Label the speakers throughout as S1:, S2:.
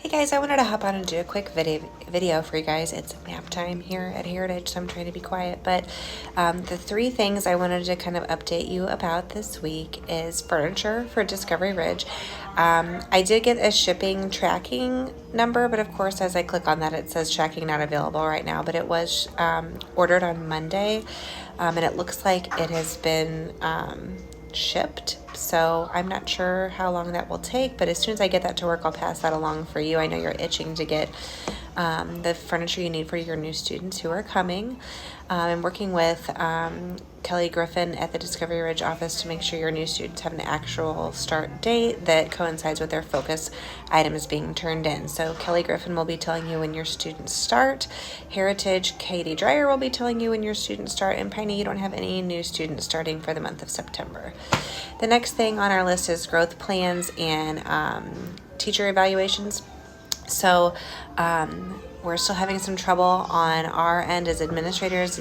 S1: Hey guys, I wanted to hop on and do a quick video for you guys. It's nap time here at Heritage, so I'm trying to be quiet. But the three things I wanted to kind of update you about this week is furniture for Discovery Ridge. I did get a shipping tracking number, but of course, as I click on that, it says tracking not available right now. But it was ordered on Monday, and it looks like it has been shipped, so I'm not sure how long that will take, but as soon as I get that to work, I'll pass that along for you. I know you're itching to get the furniture you need for your new students who are coming. I'm working with Kelly Griffin at the Discovery Ridge office to make sure your new students have an actual start date that coincides with their focus items being turned in. So Kelly Griffin will be telling you when your students start. Heritage, Katie Dreyer will be telling you when your students start. And Piney, you don't have any new students starting for the month of September. The next thing on our list is growth plans and teacher evaluations. So we're still having some trouble on our end as administrators,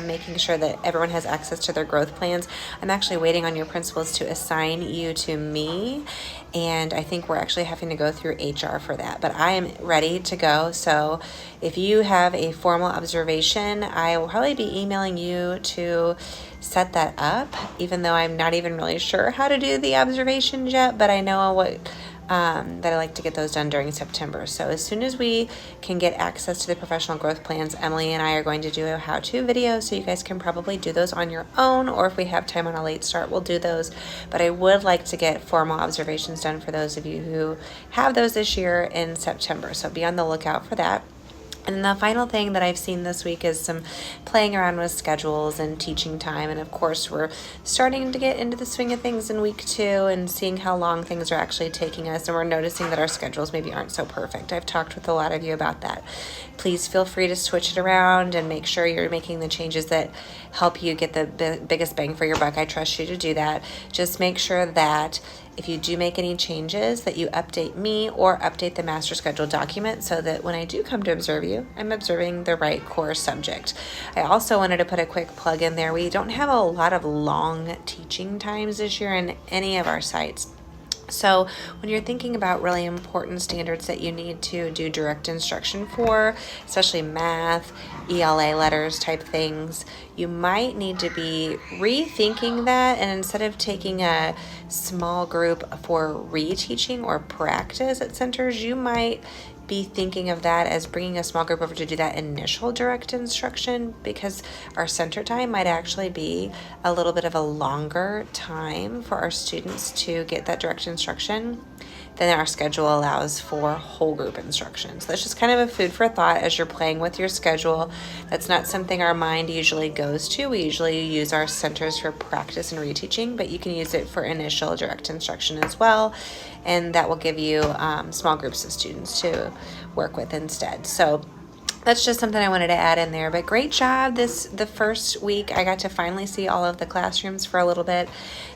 S1: making sure that everyone has access to their growth plans. I'm actually waiting on your principals to assign you to me, and I think we're actually having to go through HR for that. But I am ready to go. So if you have a formal observation, I will probably be emailing you to set that up, even though I'm not even really sure how to do the observations yet, but I know what that I like to get those done during September. So as soon as we can get access to the professional growth plans, Emily and I are going to do a how-to video, so you guys can probably do those on your own, or if we have time on a late start, we'll do those. But I would like to get formal observations done for those of you who have those this year in September. So be on the lookout for that. And the final thing that I've seen this week is some playing around with schedules and teaching time. And of course, we're starting to get into the swing of things in week 2 and seeing how long things are actually taking us. And we're noticing that our schedules maybe aren't so perfect. I've talked with a lot of you about that. Please feel free to switch it around and make sure you're making the changes that help you get the biggest bang for your buck. I trust you to do that. Just make sure that if you do make any changes, that you update me or update the master schedule document so that when I do come to observe you, I'm observing the right core subject. I also wanted to put a quick plug in there. We don't have a lot of long teaching times this year in any of our sites. So when you're thinking about really important standards that you need to do direct instruction for, especially math, ELA letters type things, you might need to be rethinking that. And instead of taking a small group for reteaching or practice at centers, you might be thinking of that as bringing a small group over to do that initial direct instruction, because our center time might actually be a little bit of a longer time for our students to get that direct instruction than our schedule allows for whole group instruction. So that's just kind of a food for thought as you're playing with your schedule. That's not something our mind usually goes to. We usually use our centers for practice and reteaching, but you can use it for initial direct instruction as well. And that will give you small groups of students to work with instead. So that's just something I wanted to add in there. But great job the first week. I got to finally see all of the classrooms for a little bit,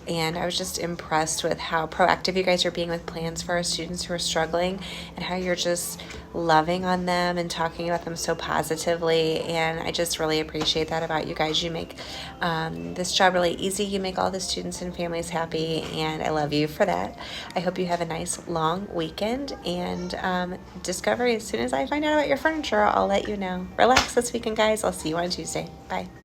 S1: and I was just impressed with how proactive you guys are being with plans for our students who are struggling, and how you're just loving on them and talking about them so positively. And I just really appreciate that about you guys. You make this job really easy. You make all the students and families happy, and I love you for that. I hope you have a nice long weekend, and Discovery, as soon as I find out about your furniture, I'll let you know. Relax this weekend, guys. I'll see you on Tuesday. Bye.